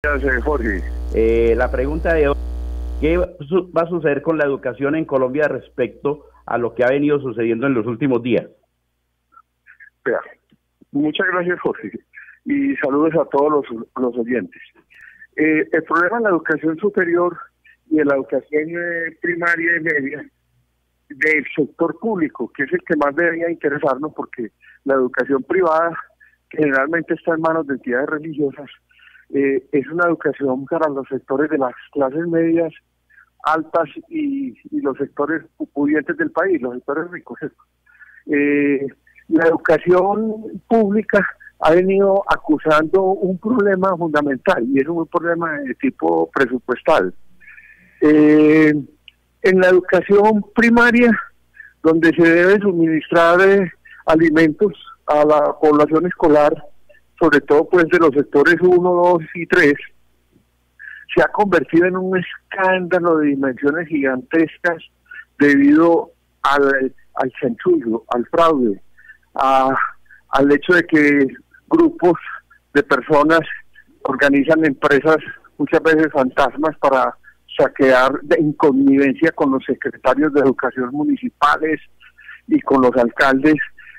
Gracias, Jorge. La pregunta de hoy, ¿qué va a suceder con la educación en Colombia respecto a lo que ha venido sucediendo en los últimos días? Vea, muchas gracias, Jorge, y saludos a todos los oyentes. El problema en la educación superior y en la educación primaria y media del sector público, que es el que más debería interesarnos, porque la educación privada generalmente está en manos de entidades religiosas, es una educación para los sectores de las clases medias, altas y los sectores pudientes del país, los sectores ricos. La educación pública ha venido acusando un problema fundamental, y es un problema de tipo presupuestal. En la educación primaria, donde se debe suministrar alimentos a la población escolar, sobre todo pues de los sectores 1, 2 y 3, se ha convertido en un escándalo de dimensiones gigantescas debido al chanchullo, al fraude, al hecho de que grupos de personas organizan empresas, muchas veces fantasmas, para saquear en connivencia con los secretarios de educación municipales y con los alcaldes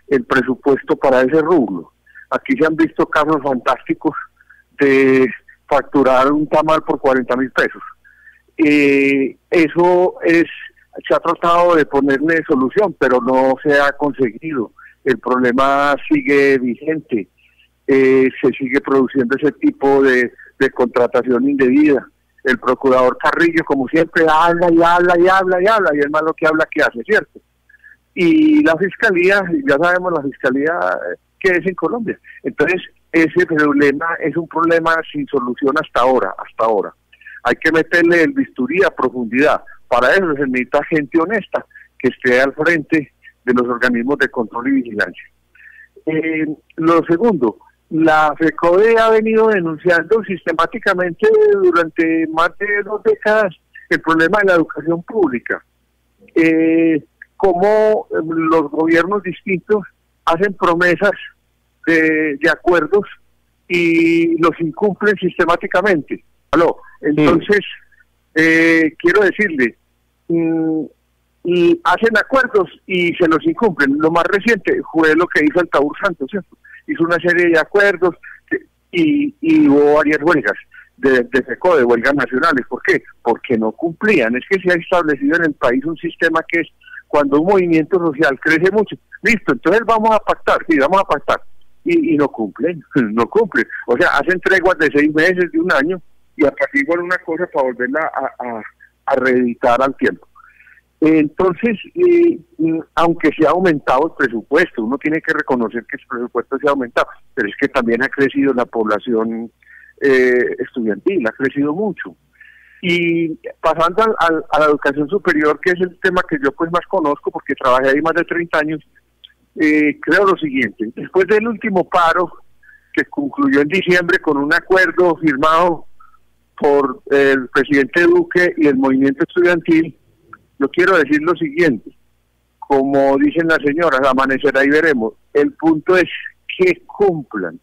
el presupuesto para ese rubro. Aquí se han visto casos fantásticos de facturar un tamal por 40.000 pesos. Se ha tratado de ponerle solución, pero no se ha conseguido. El problema sigue vigente. Se sigue produciendo ese tipo de contratación indebida. El procurador Carrillo, como siempre, habla y habla y habla y habla, y es más lo que habla que hace, ¿cierto? Y la fiscalía, ya sabemos la fiscalía que es en Colombia. Entonces, ese problema es un problema sin solución hasta ahora. Hay que meterle el bisturí a profundidad. Para eso se necesita gente honesta que esté al frente de los organismos de control y vigilancia. Lo segundo, la FECODE ha venido denunciando sistemáticamente durante más de 2 décadas el problema de la educación pública. Cómo los gobiernos distintos hacen promesas de acuerdos y los incumplen sistemáticamente. Entonces, quiero decirle, y hacen acuerdos y se los incumplen. Lo más reciente fue lo que hizo Altair Santos, ¿cierto? Hizo una serie de acuerdos y hubo varias huelgas de FECODE, huelgas nacionales. ¿Por qué? Porque no cumplían. Es que se ha establecido en el país un sistema que es, cuando un movimiento social crece mucho, listo, entonces vamos a pactar, sí, vamos a pactar, y no cumplen, no cumplen. O sea, hacen treguas de 6 meses, de 1 año, y apaciguan una cosa para volverla a reeditar al tiempo. Entonces, aunque se ha aumentado el presupuesto, uno tiene que reconocer que el presupuesto se ha aumentado, pero es que también ha crecido la población estudiantil, ha crecido mucho. Y pasando a la educación superior, que es el tema que yo pues más conozco porque trabajé ahí más de 30 años, creo lo siguiente: después del último paro que concluyó en diciembre con un acuerdo firmado por el presidente Duque y el movimiento estudiantil, yo quiero decir lo siguiente: como dicen las señoras, amanecerá y veremos. El punto es que cumplan,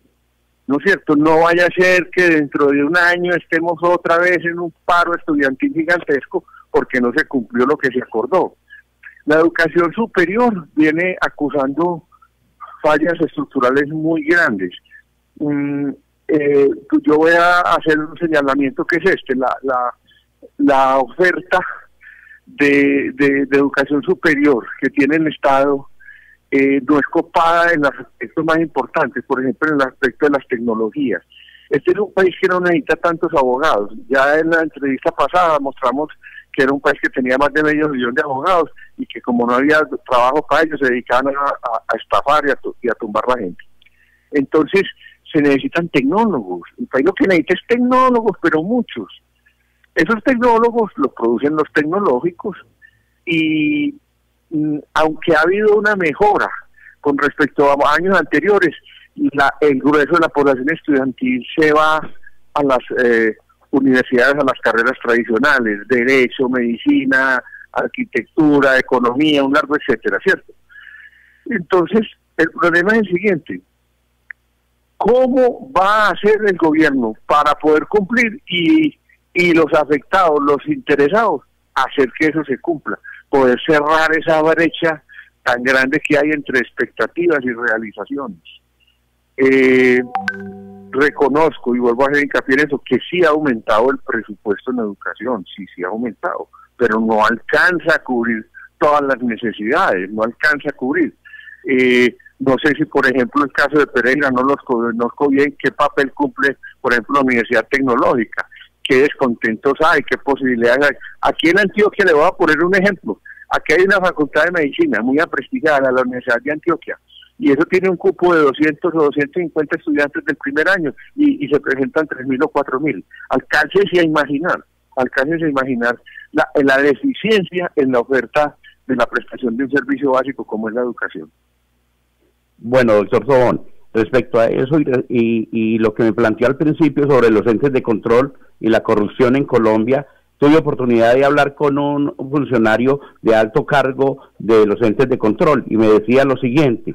¿no es cierto? No vaya a ser que dentro de 1 año estemos otra vez en un paro estudiantil gigantesco porque no se cumplió lo que se acordó. La educación superior viene acusando fallas estructurales muy grandes. Yo voy a hacer un señalamiento que es la oferta de educación superior que tiene el Estado no es copada en los aspectos más importantes, por ejemplo en el aspecto de las tecnologías. Este es un país que no necesita tantos abogados. Ya en la entrevista pasada mostramos que era un país que tenía más de 500.000 de abogados y que como no había trabajo para ellos se dedicaban a estafar y a tumbar la gente. Entonces se necesitan tecnólogos. El país lo que necesita es tecnólogos, pero muchos. Esos tecnólogos los producen los tecnológicos y aunque ha habido una mejora con respecto a años anteriores, el grueso de la población estudiantil se va a las universidades, a las carreras tradicionales, derecho, medicina, arquitectura, economía, un largo etcétera, ¿cierto? Entonces, el problema es el siguiente: ¿Cómo va a hacer el gobierno para poder cumplir y los afectados, los interesados, hacer que eso se cumpla? Poder cerrar esa brecha tan grande que hay entre expectativas y realizaciones. Reconozco y vuelvo a hacer hincapié en eso, que sí ha aumentado el presupuesto en educación, sí ha aumentado, pero no alcanza a cubrir todas las necesidades, no alcanza a cubrir. No sé si, por ejemplo, el caso de Pereira no conozco bien qué papel cumple, por ejemplo, la Universidad Tecnológica, qué descontentos hay, qué posibilidades hay. Aquí en Antioquia le voy a poner un ejemplo. Aquí hay una facultad de medicina muy aprestigiada, la Universidad de Antioquia, y eso tiene un cupo de 200 o 250 estudiantes del primer año y se presentan 3.000 o 4.000. Alcáncese a imaginar la deficiencia en la oferta de la prestación de un servicio básico como es la educación. Bueno, doctor Tobón, respecto a eso y lo que me planteó al principio sobre los entes de control y la corrupción en Colombia, tuve oportunidad de hablar con un funcionario de alto cargo de los entes de control y me decía lo siguiente: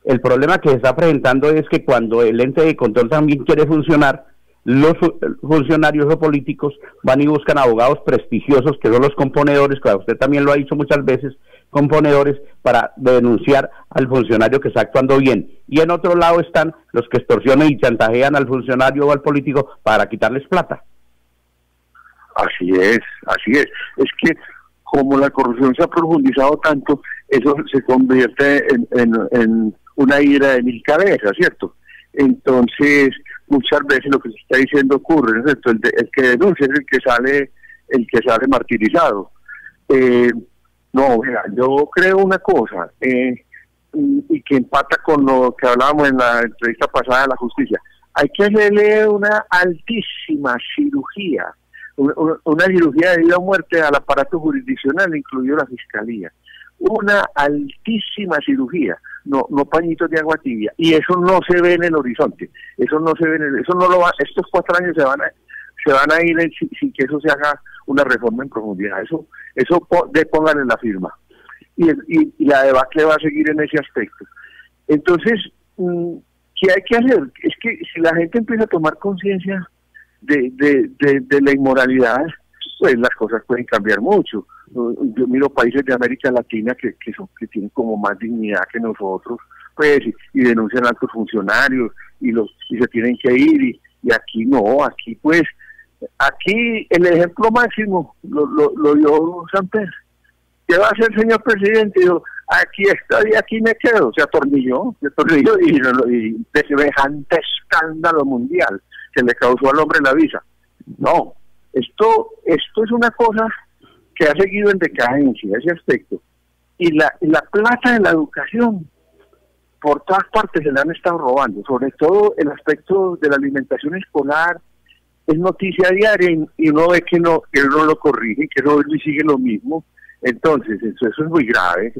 el problema que se está presentando es que cuando el ente de control también quiere funcionar, los funcionarios o políticos van y buscan abogados prestigiosos, que son los componedores, que usted también lo ha dicho muchas veces, componedores, para denunciar al funcionario que está actuando bien. Y en otro lado están los que extorsionan y chantajean al funcionario o al político para quitarles plata. Así es. Es que como la corrupción se ha profundizado tanto, eso se convierte en una ira de mil cabezas, ¿cierto? Entonces, muchas veces lo que se está diciendo ocurre, ¿no es cierto? El que denuncia es el que sale martirizado. No, mira, yo creo una cosa, y que empata con lo que hablábamos en la entrevista pasada de la justicia. Hay que hacerle una altísima cirugía, una cirugía de vida o muerte al aparato jurisdiccional, incluido la fiscalía. Una altísima cirugía, no pañitos de agua tibia, y eso no se ve en el horizonte, eso no lo va, estos 4 años se van a ir sin que eso se haga una reforma en profundidad. Eso pónganle la firma, y la debacle va a seguir en ese aspecto. Entonces, ¿qué hay que hacer? Es que si la gente empieza a tomar conciencia de la inmoralidad, pues las cosas pueden cambiar mucho. Yo miro países de América Latina que tienen como más dignidad que nosotros, pues, y denuncian a altos funcionarios y se tienen que ir, y aquí no, aquí el ejemplo máximo lo dio Samper. ¿Qué va a hacer, señor presidente? Dijo, aquí estoy, aquí me quedo. Se atornilló y de semejante escándalo mundial que le causó al hombre la visa. No, esto es una cosa que ha seguido en decadencia, ese aspecto. Y la plata de la educación, por todas partes se la han estado robando, sobre todo el aspecto de la alimentación escolar. Es noticia diaria y uno ve que no lo corrige, que no sigue lo mismo. Entonces, eso es muy grave,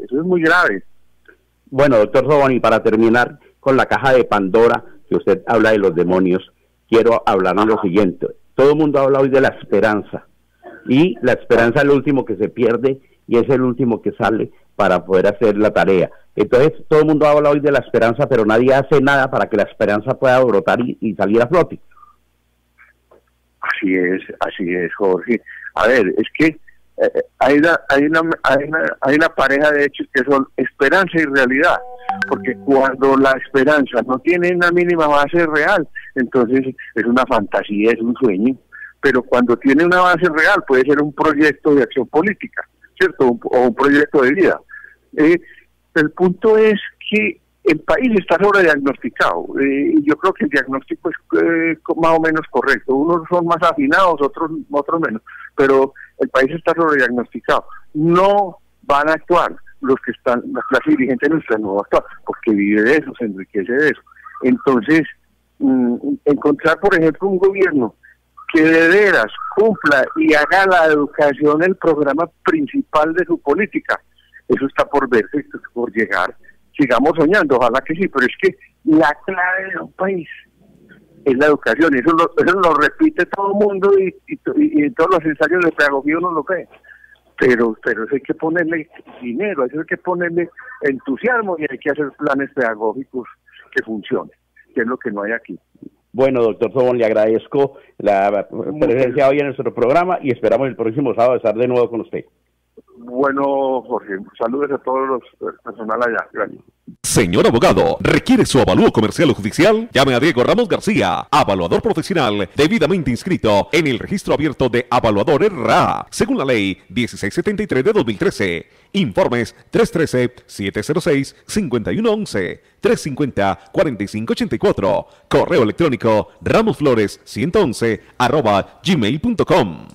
Bueno, doctor Tobón, y para terminar con la caja de Pandora, que usted habla de los demonios, quiero hablar de lo siguiente. Todo el mundo habla hoy de la esperanza, y la esperanza es el último que se pierde y es el último que sale para poder hacer la tarea. Entonces, todo el mundo habla hoy de la esperanza, pero nadie hace nada para que la esperanza pueda brotar y salir a flote. Así es, Jorge. A ver, es que hay una pareja de hechos que son esperanza y realidad, porque cuando la esperanza no tiene una mínima base real, entonces es una fantasía, es un sueño, pero cuando tiene una base real puede ser un proyecto de acción política, ¿cierto? O un proyecto de vida. El punto es que el país está sobrediagnosticado, y yo creo que el diagnóstico es más o menos correcto. Unos son más afinados, otros menos, pero el país está sobrediagnosticado. No van a actuar la clase dirigente nuestra no va a actuar, porque vive de eso, se enriquece de eso. Entonces, encontrar, por ejemplo, un gobierno que de veras cumpla y haga la educación el programa principal de su política, eso está por verse, esto está por llegar. Sigamos soñando, ojalá que sí, pero es que la clave de un país es la educación, eso lo repite todo el mundo y en todos los ensayos de pedagogía uno lo ve, pero eso hay que ponerle dinero, eso hay que ponerle entusiasmo y hay que hacer planes pedagógicos que funcionen. que es lo que no hay aquí. Bueno, doctor Sobón, le agradezco la presencia hoy en nuestro programa y esperamos el próximo sábado estar de nuevo con usted. Bueno, Jorge, saludos a todos los personal allá. Gracias. Señor abogado, ¿requiere su avalúo comercial o judicial? Llame a Diego Ramos García, avaluador profesional debidamente inscrito en el registro abierto de Avaluadores RA, según la ley 1673 de 2013. Informes 313-706-5111, 350-4584. Correo electrónico ramosflores111@gmail.com.